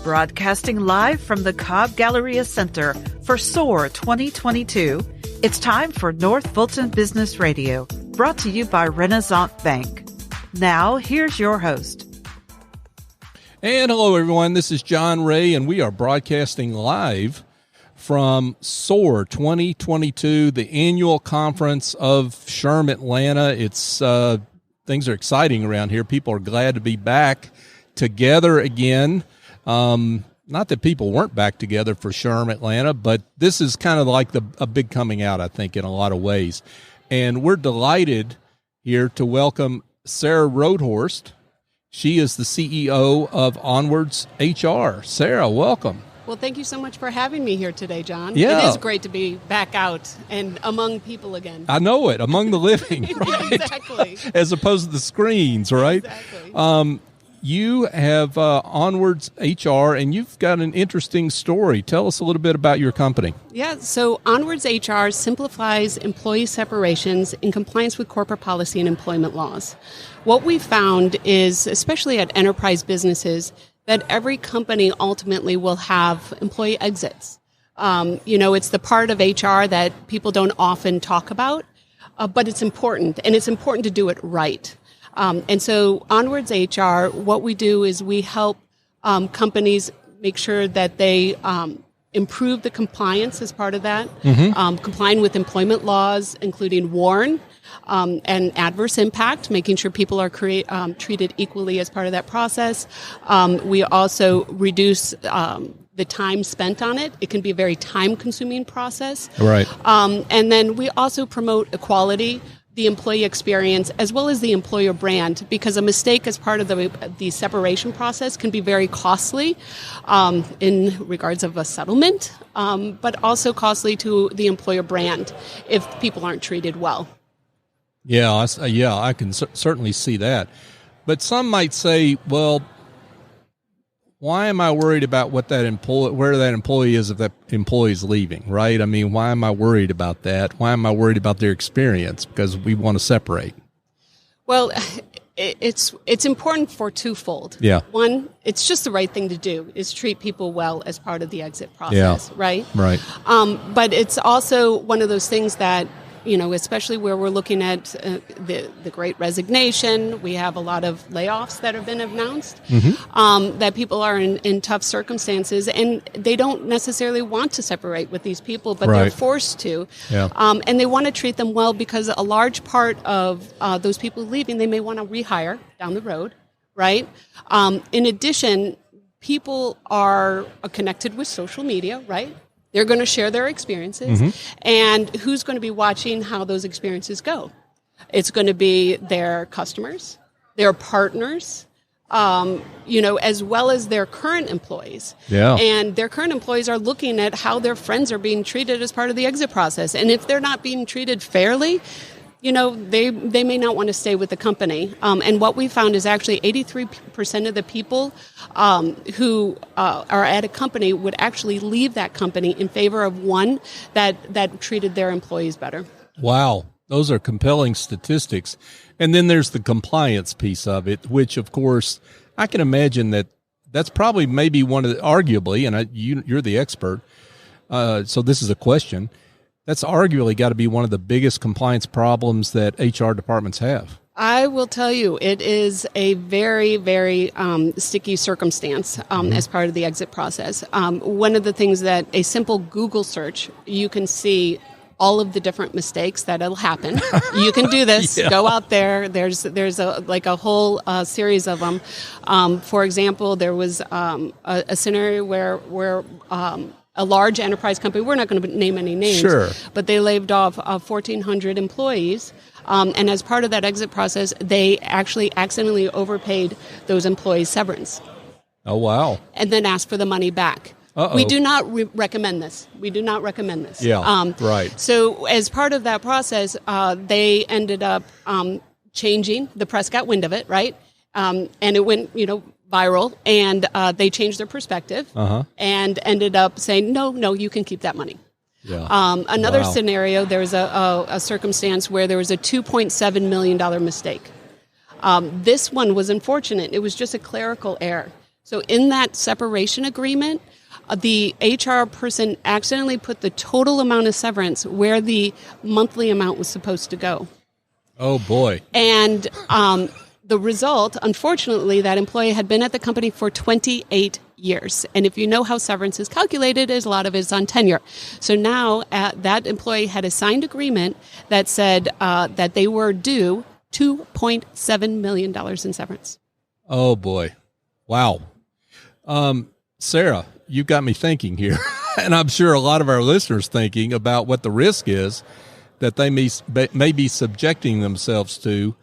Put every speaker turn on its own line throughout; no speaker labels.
Broadcasting live from the Cobb Galleria Center for SOAHR 2022, it's time for North Fulton Business Radio, brought to you by Renaissance Bank. Now, here's your host.
And hello, everyone. This is John Ray, and we are broadcasting live from SOAHR 2022, the annual conference of SHRM Atlanta. It's things are exciting around here. People are glad to be back together again. Not that people weren't back together for SHRM Atlanta, but this is kind of like a big coming out, I think, in a lot of ways. And we're delighted here to welcome Sarah Rodehorst. She is the CEO of Onwards HR. Sarah, welcome.
Well, thank you so much for having me here today, John.
Yeah.
It is great to be back out and among people again.
I know it, among the living, right?
Exactly.
As opposed to the screens, right?
Exactly.
You have Onwards HR, and you've got an interesting story. Tell us a little bit about your company.
Yeah, so Onwards HR simplifies employee separations in compliance with corporate policy and employment laws. What we found is, especially at enterprise businesses, that every company ultimately will have employee exits. It's the part of HR that people don't often talk about, but it's important, and it's important to do it right. And so Onwards HR, what we do is we help companies make sure that they improve the compliance as part of that, complying with employment laws, including WARN and adverse impact, making sure people are treated equally as part of that process. We also reduce the time spent on it. It can be a very time-consuming process.
Right.
And then we also promote equality, the employee experience, as well as the employer brand, because a mistake as part of the separation process can be very costly in regards of a settlement, but also costly to the employer brand if people aren't treated well.
Yeah, I can certainly see that. But some might say, well, why am I worried about where that employee is if that employee's leaving, right? I mean, why am I worried about that? Why am I worried about their experience? Because we want to separate.
Well, it's important for twofold.
Yeah.
One, it's just the right thing to do, is treat people well as part of the exit process, right?
Right.
But it's also one of those things that, especially where we're looking at the Great Resignation, we have a lot of layoffs that have been announced, that people are in tough circumstances, and they don't necessarily want to separate with these people, but they're forced to.
Yeah.
And they want to treat them well because a large part of those people leaving, they may want to rehire down the road, right? In addition, people are connected with social media, right? They're going to share their experiences, and who's going to be watching how those experiences go? It's going to be their customers, their partners, as well as their current employees.
Yeah.
And their current employees are looking at how their friends are being treated as part of the exit process. And if they're not being treated fairly, they may not want to stay with the company. And what we found is actually 83% of the people who are at a company would actually leave that company in favor of one that treated their employees better. Wow.
Those are compelling statistics. And then there's the compliance piece of it, which, of course, I can imagine that's probably maybe one of the, arguably, and you're the expert, so this is a question, that's arguably got to be one of the biggest compliance problems that HR departments have.
I will tell you, it is a very, very sticky circumstance as part of the exit process. One of the things that a simple Google search, you can see all of the different mistakes that'll happen. You can do this. Yeah. Go out there. There's a whole series of them. For example, there was a scenario where a large enterprise company, we're not going to name any names,
sure,
but they laid off 1,400 employees. And as part of that exit process, they actually accidentally overpaid those employees' severance.
Oh, wow.
And then asked for the money back.
Uh-oh.
We do not recommend this. We do not recommend this.
Yeah, right.
So as part of that process, they ended up changing. The press got wind of it, right? And it went, viral, and they changed their perspective and ended up saying, no, you can keep that money.
Yeah.
Another
Wow.
scenario, there was a circumstance where there was a $2.7 million mistake. This one was unfortunate. It was just a clerical error. So in that separation agreement, the HR person accidentally put the total amount of severance where the monthly amount was supposed to go.
Oh, boy.
And the result, unfortunately, that employee had been at the company for 28 years. And if you know how severance is calculated, a lot of it is on tenure. So now that employee had a signed agreement that said that they were due $2.7 million in severance.
Oh, boy. Wow. Sarah, you've got me thinking here, and I'm sure a lot of our listeners thinking about what the risk is that they may be subjecting themselves to.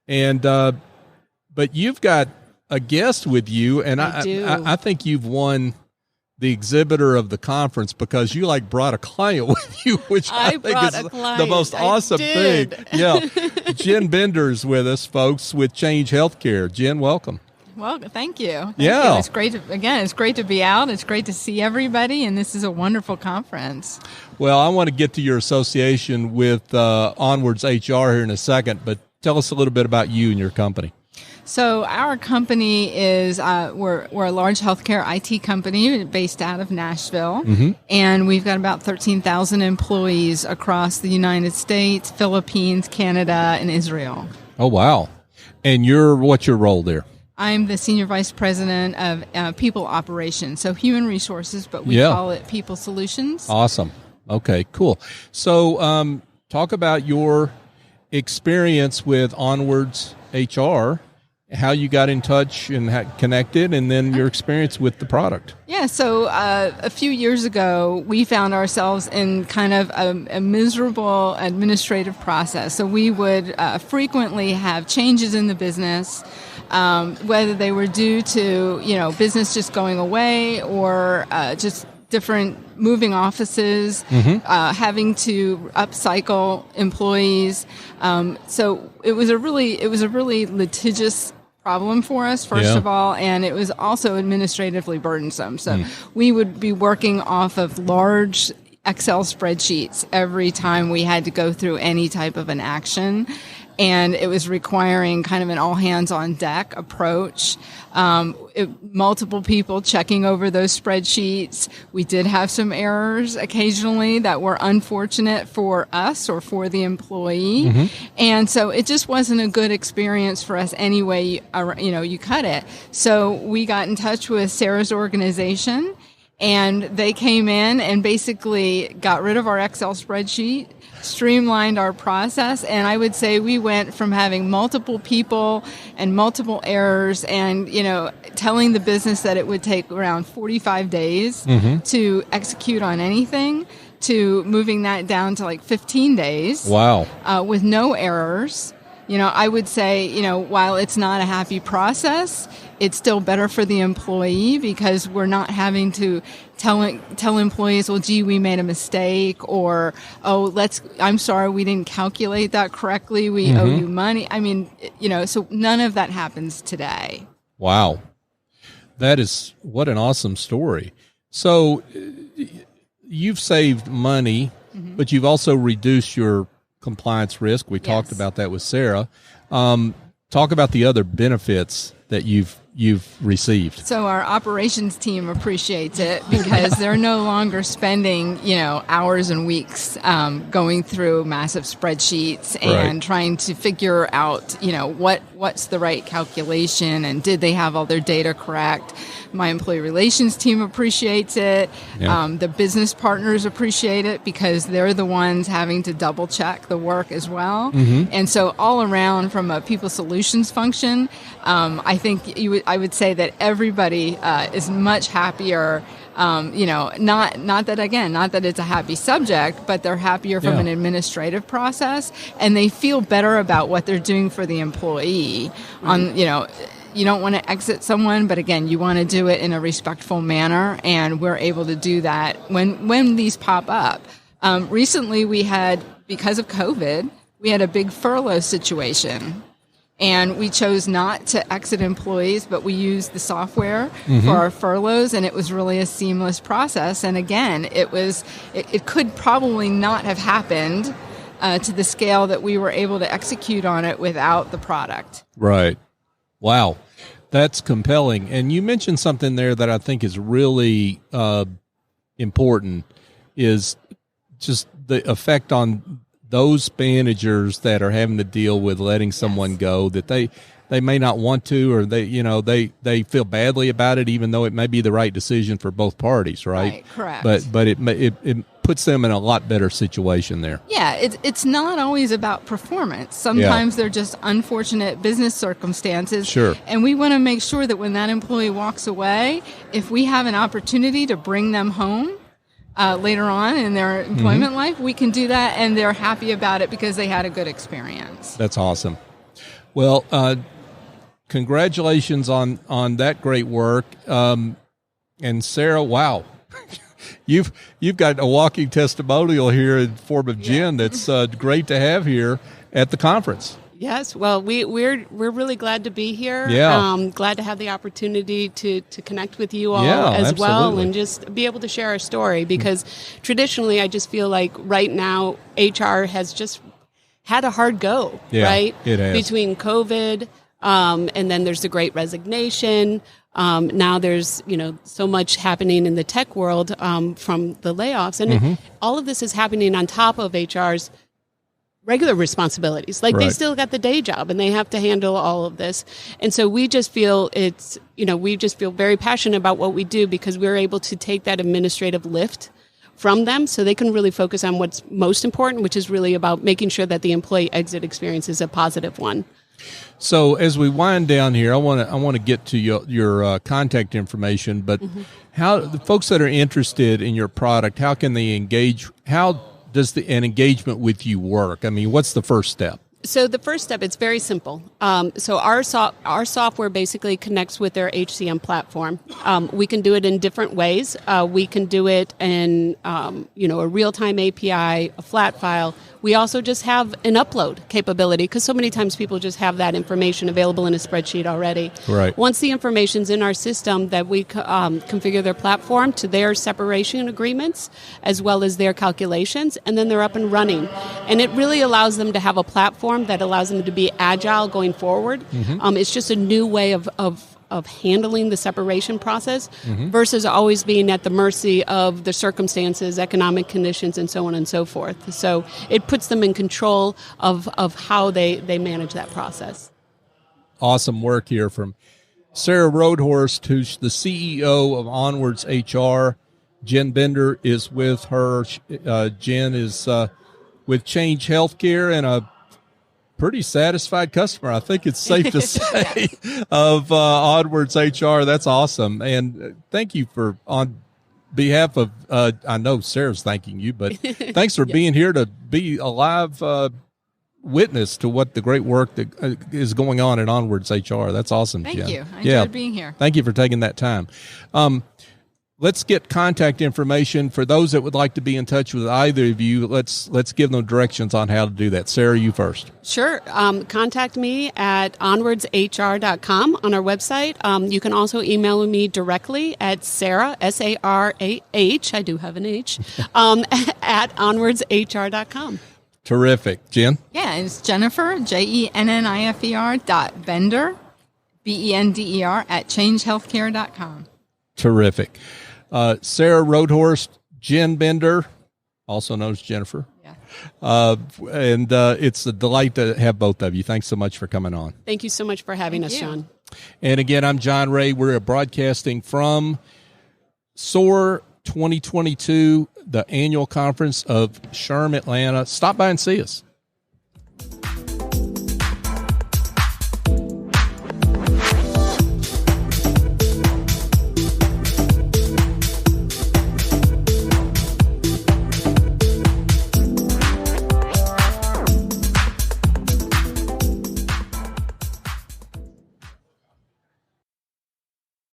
And but you've got a guest with you, and I think you've won the exhibitor of the conference because you brought a client with you, which I think is the most awesome thing. Yeah. Jen Bender's with us, folks, with Change Healthcare. Jen, welcome.
Well, thank you. Thank
you.
It's great it's great to be out. It's great to see everybody, and this is a wonderful conference. Well,
I want to get to your association with Onwards HR here in a second, but tell us a little bit about you and your company.
So our company is we're a large healthcare IT company based out of Nashville, and we've got about 13,000 employees across the United States, Philippines, Canada, and Israel.
Oh, wow. And what's your role there?
I'm the Senior Vice President of People Operations, so human resources, but we call it People Solutions.
Awesome. Okay, cool. So talk about your experience with Onwards HR, how you got in touch and connected, and then your experience with the product.
Yeah, so a few years ago, we found ourselves in kind of a miserable administrative process. So we would frequently have changes in the business, whether they were due to, business just going away or just different moving offices, having to upcycle employees. So it was a really litigious problem for us, first of all, and it was also administratively burdensome. So we would be working off of large Excel spreadsheets every time we had to go through any type of an action. And it was requiring kind of an all-hands-on-deck approach. Multiple people checking over those spreadsheets. We did have some errors occasionally that were unfortunate for us or for the employee. And so it just wasn't a good experience for us anyway, you cut it. So we got in touch with Sarah's organization, and they came in and basically got rid of our Excel spreadsheet, streamlined our process, and I would say we went from having multiple people and multiple errors and, telling the business that it would take around 45 days to execute on anything to moving that down to 15 days.
Wow.
With no errors. I would say, while it's not a happy process, it's still better for the employee because we're not having to tell employees, well, gee, we made a mistake, or, I'm sorry, we didn't calculate that correctly. We owe you money. I mean, so none of that happens today.
Wow. What an awesome story. So you've saved money, but you've also reduced your compliance risk. We talked about that with Sarah. Talk about the other benefits that you've received.
So our operations team appreciates it because they're no longer spending, hours and weeks going through massive spreadsheets and trying to figure out, what's the right calculation and did they have all their data correct. My employee relations team appreciates it. The business partners appreciate it because they're the ones having to double check the work as well. And so all around from a people solutions function, I think I would say that everybody is much happier. Not that it's a happy subject, but they're happier from an administrative process, and they feel better about what they're doing for the employee. You don't want to exit someone, but again, you want to do it in a respectful manner, and we're able to do that when these pop up. Recently, because of COVID, we had a big furlough situation. And we chose not to exit employees, but we used the software for our furloughs, and it was really a seamless process. And again, it could probably not have happened to the scale that we were able to execute on it without the product.
Right. Wow. That's compelling. And you mentioned something there that I think is really important, is just the effect on those managers that are having to deal with letting someone go, that they may not want to, or they feel badly about it, even though it may be the right decision for both parties, right?
Correct.
But it puts them in a lot better situation there.
Yeah, it's not always about performance. Sometimes they're just unfortunate business circumstances.
Sure.
And we want to make sure that when that employee walks away, if we have an opportunity to bring them home later on in their employment life, we can do that, and they're happy about it because they had a good experience.
That's awesome. Well, congratulations on that great work. And Sarah, wow. You've got a walking testimonial here in form of Jen that's great to have here at the conference.
Yes, well, we're really glad to be here.
Yeah.
Glad to have the opportunity to connect with you all
absolutely.
well, and just be able to share our story, because traditionally I just feel like right now HR has just had a hard go, right?
It has.
Between COVID, and then there's the Great Resignation. Now there's, so much happening in the tech world from the layoffs. And all of this is happening on top of HR's regular responsibilities. Like they still got the day job and they have to handle all of this. And so we just feel we just feel very passionate about what we do, because we're able to take that administrative lift from them so they can really focus on what's most important, which is really about making sure that the employee exit experience is a positive one.
So as we wind down here, I want to get to your contact information, but how the folks that are interested in your product, how can they engage? How does an engagement with you work? I mean, what's the first step?
So the first step, it's very simple. So our software basically connects with their HCM platform. We can do it in different ways. We can do it in a real-time API, a flat file. We also just have an upload capability, because so many times people just have that information available in a spreadsheet already.
Right.
Once the information's in our system, that we configure their platform to their separation agreements as well as their calculations, and then they're up and running. And it really allows them to have a platform that allows them to be agile going forward. It's just a new way of handling the separation process versus always being at the mercy of the circumstances, economic conditions, and so on and so forth. So it puts them in control of how they manage that process.
Awesome work here from Sarah Rodehorst, who's the CEO of Onwards HR. Jen Bender is with her. Jen is with Change Healthcare, and a pretty satisfied customer, I think it's safe to say, of Onwards HR. That's awesome. And thank you on behalf of, I know Sarah's thanking you, but thanks for being here to be a live witness to what the great work that is going on at Onwards HR. That's awesome, Jen.
Thank you. I enjoyed being here.
Thank you for taking that time. Let's get contact information for those that would like to be in touch with either of you. Let's give them directions on how to do that. Sarah, you first.
Sure. Contact me at onwardshr.com on our website. You can also email me directly at Sarah, S-A-R-A-H, I do have an H, at onwardshr.com.
Terrific. Jen?
Yeah, it's Jennifer, Jennifer, .bender, BENDER, at changehealthcare.com.
Terrific. Sarah Rodehorst, Jen Bender, also known as Jennifer.
Yeah.
And it's a delight to have both of you. Thanks so much for coming on.
Thank you so much for having us, John.
And again, I'm John Ray. We're broadcasting from SOAHR 2022, the annual conference of SHRM Atlanta. Stop by and see us.